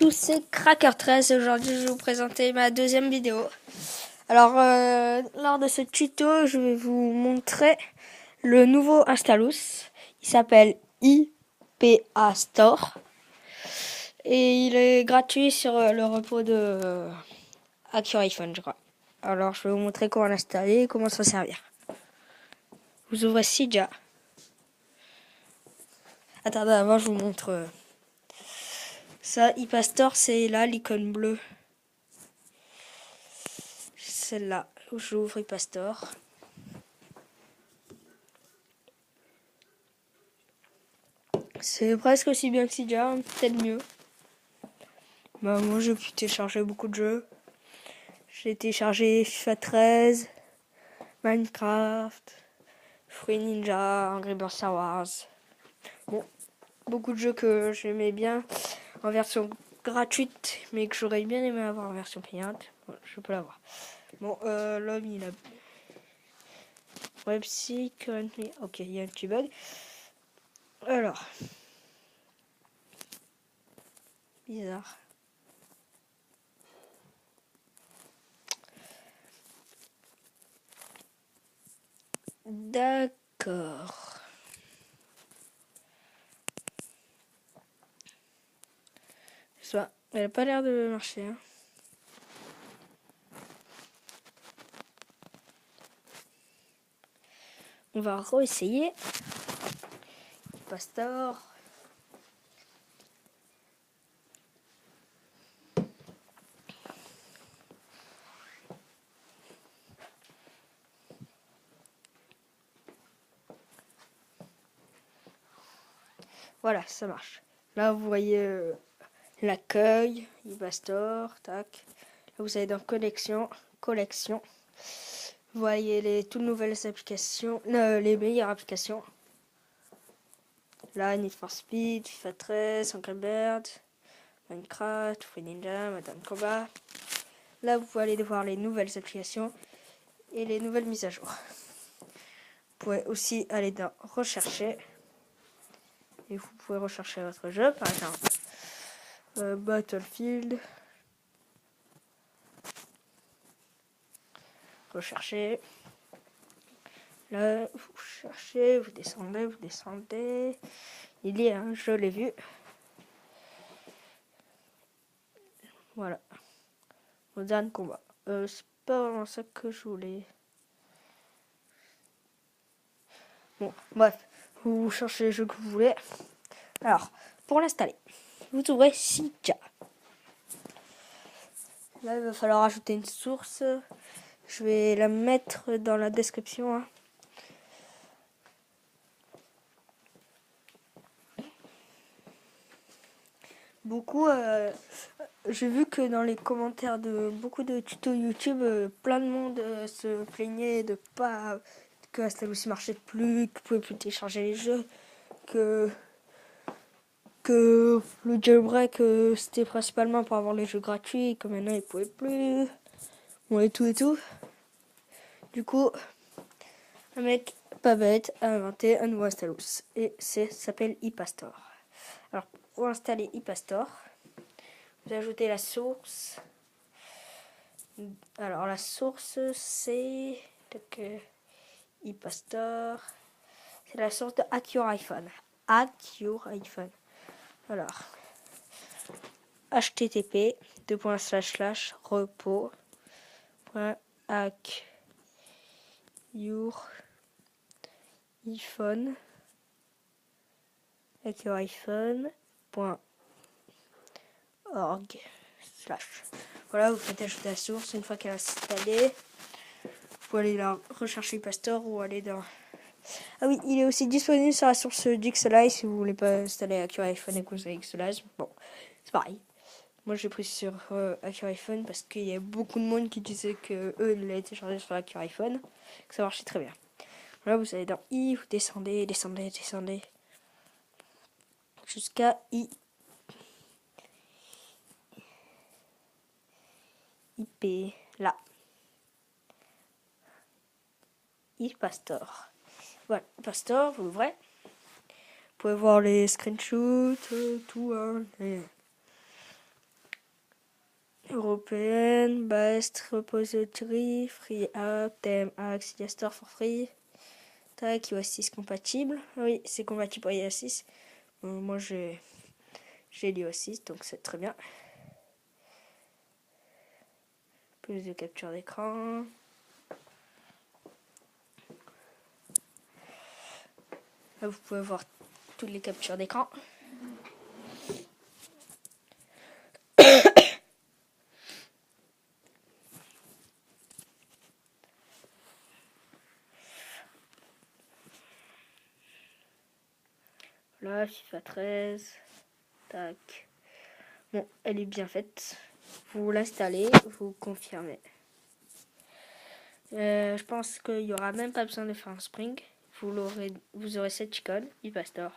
Tous c'est Cracker13 et aujourd'hui je vais vous présenter ma deuxième vidéo. Alors lors de ce tuto je vais vous montrer le nouveau Installous. Il s'appelle IPA Store et il est gratuit sur le repo de Hack Your iPhone, je crois. Alors je vais vous montrer comment l'installer et comment s'en servir. Vous ouvrez Cydia. Attendez, avant je vous montre ça. IPA Store, c'est là l'icône bleue. Celle-là, j'ouvre IPA Store. C'est presque aussi bien que Cydia, peut-être mieux. Bah, moi j'ai pu télécharger beaucoup de jeux. J'ai téléchargé FIFA 13, Minecraft, Fruit Ninja, Angry Birds Star Wars. Bon, beaucoup de jeux que j'aimais bien en version gratuite, mais que j'aurais bien aimé avoir en version payante. Bon, je peux l'avoir. Bon, l'homme il a... Website currently... Ok, il y a un petit bug. Alors... Bizarre. D'accord. Elle a pas l'air de marcher. Hein. On va réessayer. Pastor. Voilà, ça marche. Là, vous voyez l'accueil, IPA-Store, tac. Là, vous allez dans collection. Vous voyez toutes nouvelles applications, les meilleures applications. Là, Need for Speed, FIFA 13, Angry Birds, Minecraft, Free Ninja, Madame Combat. Là, vous allez voir les nouvelles applications et les nouvelles mises à jour. Vous pouvez aussi aller dans Rechercher. Et vous pouvez rechercher votre jeu, par exemple Battlefield. Rechercher. Là, vous cherchez, vous descendez. Il y a un, je l'ai vu. Voilà. Modern Combat. C'est pas vraiment ça que je voulais. Bon, bref. Vous cherchez les jeux que vous voulez. Alors, pour l'installer, vous ouvrez Cydia. Là, il va falloir ajouter une source. Je vais la mettre dans la description. Hein. J'ai vu que dans les commentaires de beaucoup de tutos YouTube, plein de monde se plaignait de pas que Installous marchait plus, que vous pouvez plus télécharger les jeux, que le jailbreak c'était principalement pour avoir les jeux gratuits, que maintenant ils pouvaient plus, bon et tout. Du coup, un mec pas bête a inventé un nouveau Installous et ça s'appelle IPA Store. Alors pour installer IPA Store, vous ajoutez la source. Alors la source c'est IPA Store. C'est la source de Hack Your iPhone. Hack Your iPhone. Alors http://repo.hackyouriphone hackyouriphone.org/. Voilà, vous faites ajouter la source. Une fois qu'elle est installée, vous pouvez aller la rechercher IPA Store ou aller dans... Ah oui, il est aussi disponible sur la source d'Xelize si vous voulez pas installer Hack Your iPhone et que vous avez Xelize. Bon, c'est pareil. Moi j'ai pris sur Hack Your iPhone parce qu'il y a beaucoup de monde qui disait que eux ils l'avaient téléchargé sur Hack Your iPhone, que ça marchait très bien. Là vous allez dans I, vous descendez jusqu'à IP, là. IPA Store. Voilà, IPA Store, vous l'ouvrez. Vous pouvez voir les screenshots, tout. Hein, Open, Best, Repository, Free App, Theme, Axe, Store for Free. Tac, iOS 6 compatible. Oui, c'est compatible pour iOS 6. Moi, j'ai l'iOS 6, donc c'est très bien. Plus de capture d'écran. Là, vous pouvez voir toutes les captures d'écran. Voilà, FIFA 13. Tac. Bon, elle est bien faite. Vous l'installez, vous confirmez. Je pense qu'il n'y aura même pas besoin de faire un spring. Vous aurez cette icône, ePastor.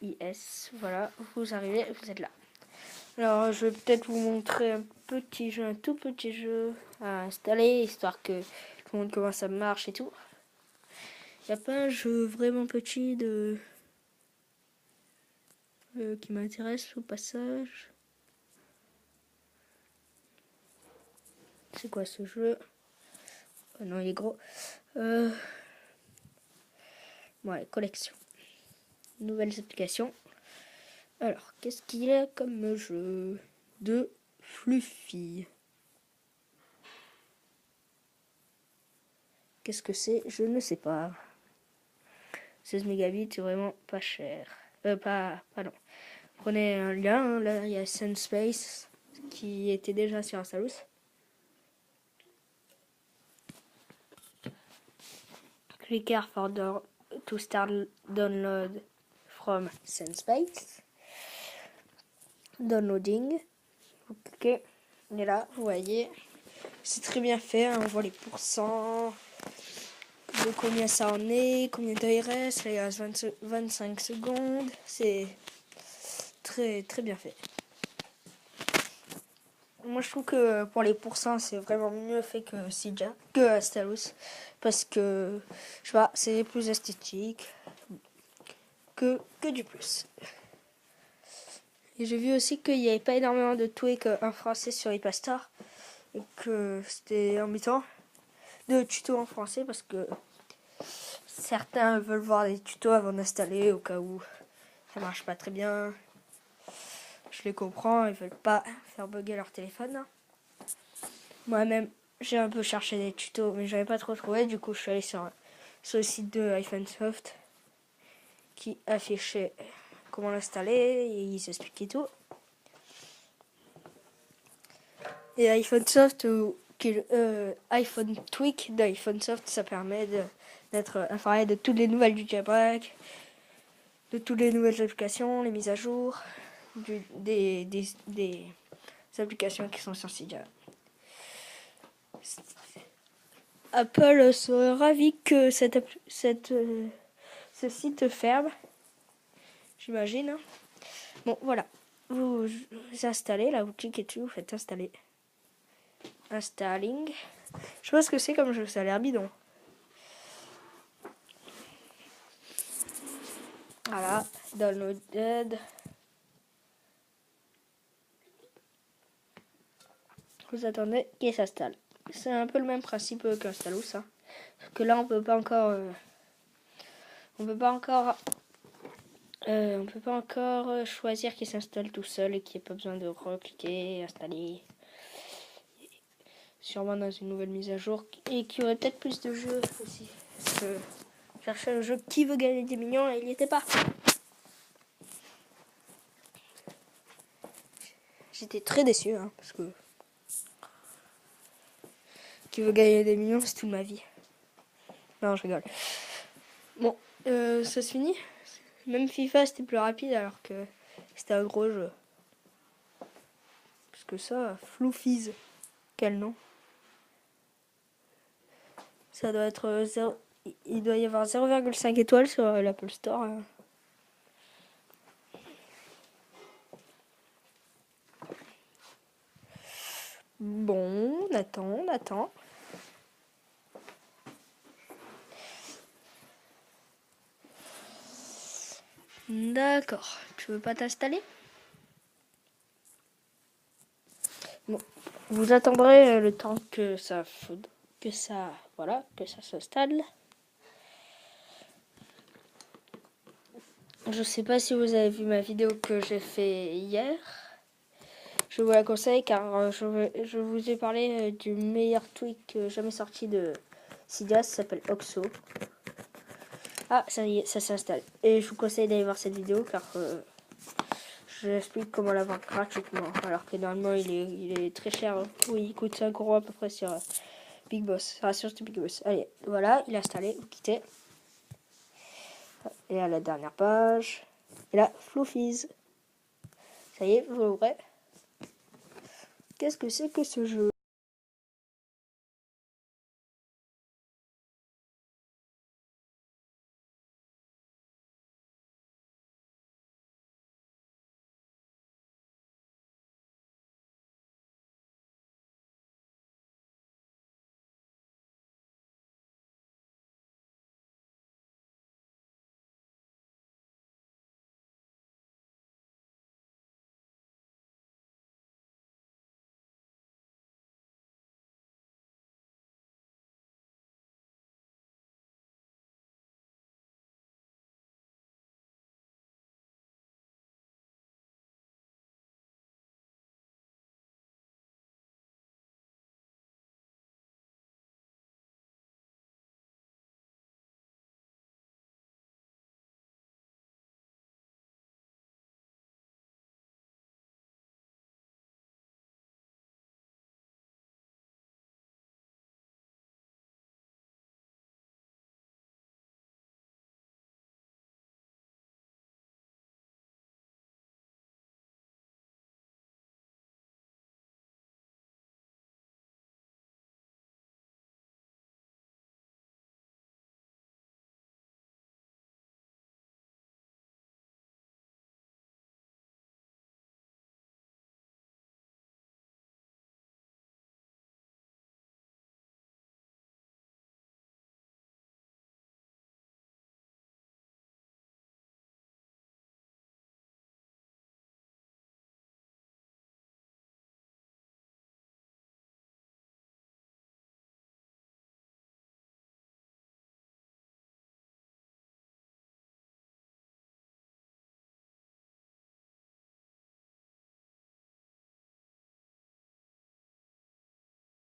IS, voilà, vous arrivez, vous êtes là. Alors, je vais peut-être vous montrer un tout petit jeu à installer, histoire que tout le monde comment ça marche et tout. Il n'y a pas un jeu vraiment petit qui m'intéresse au passage. C'est quoi ce jeu? Oh non, il est gros. Ouais, collection. Nouvelles applications. Alors, qu'est-ce qu'il y a comme jeu de Fluffy? Qu'est-ce que c'est? Je ne sais pas. 16 mégabits, c'est vraiment pas cher. Pardon. Prenez un lien, hein, là il y a Sunspace qui était déjà sur Installous. Click here to start download from Sunspace. Downloading. Vous cliquez, on est là, vous voyez. C'est très bien fait, hein, on voit les pourcents, de combien ça en est, combien de temps il reste, là il reste 25 secondes. C'est très très bien fait. Moi je trouve que pour les pourcents c'est vraiment mieux fait que Cydia, que Installous, parce que je sais pas, c'est plus esthétique que du plus. Et j'ai vu aussi qu'il n'y avait pas énormément de tweaks en français sur ePastor et que c'était embêtant de tutos en français parce que certains veulent voir les tutos avant d'installer au cas où ça marche pas très bien. Je les comprends, ils veulent pas faire bugger leur téléphone. Moi-même, j'ai un peu cherché des tutos, mais j'avais pas trop trouvé. Du coup, je suis allé sur le site de iPhonesoft qui affichait comment l'installer et ils expliquaient tout. Et iPhonesoft, iPhone Tweak d'iPhonesoft, ça permet d'être informé de toutes les nouvelles du jailbreak, de toutes les nouvelles applications, les mises à jour, des applications qui sont sur Cydia. Apple serait ravi que ce site ferme, j'imagine. Bon, voilà. Vous installez, là, vous cliquez dessus, vous faites installer. Installing. Je sais pas ce que c'est comme jeu, ça a l'air bidon. Voilà, downloaded. Vous attendez qu'il s'installe. C'est un peu le même principe qu'Installous, hein. Parce que là, on peut pas encore choisir qu'il s'installe tout seul et qu'il n'y ait pas besoin de recliquer, installer. Sûrement dans une nouvelle mise à jour et qui aurait peut-être plus de jeux aussi. Parce que je cherchais un jeu qui veut gagner des millions et il n'y était pas. J'étais très déçu, hein, parce que qui veut gagner des millions, c'est toute ma vie. Non, je rigole. Bon, ça se finit. Même FIFA, c'était plus rapide alors que c'était un gros jeu. Parce que ça, Floofies, quel nom. Ça doit être 0. Il doit y avoir 0,5 étoiles sur l'Apple Store. Bon, on attend. D'accord. Tu veux pas t'installer? Bon, vous attendrez le temps que ça s'installe. Je sais pas si vous avez vu ma vidéo que j'ai fait hier. Je vous la conseille car je vous ai parlé du meilleur tweak jamais sorti de Cydia, ça s'appelle Oxo. Ah, ça y est, ça s'installe. Et je vous conseille d'aller voir cette vidéo car je vous explique comment l'avoir gratuitement. Alors que normalement il est très cher. Oui, il coûte 5 € à peu près sur Big Boss. Sur Big Boss. Allez, voilà, il est installé. Vous quittez. Et à la dernière page. Et là, Floofies. Ça y est, vous l'ouvrez. Qu'est-ce que c'est que ce jeu ?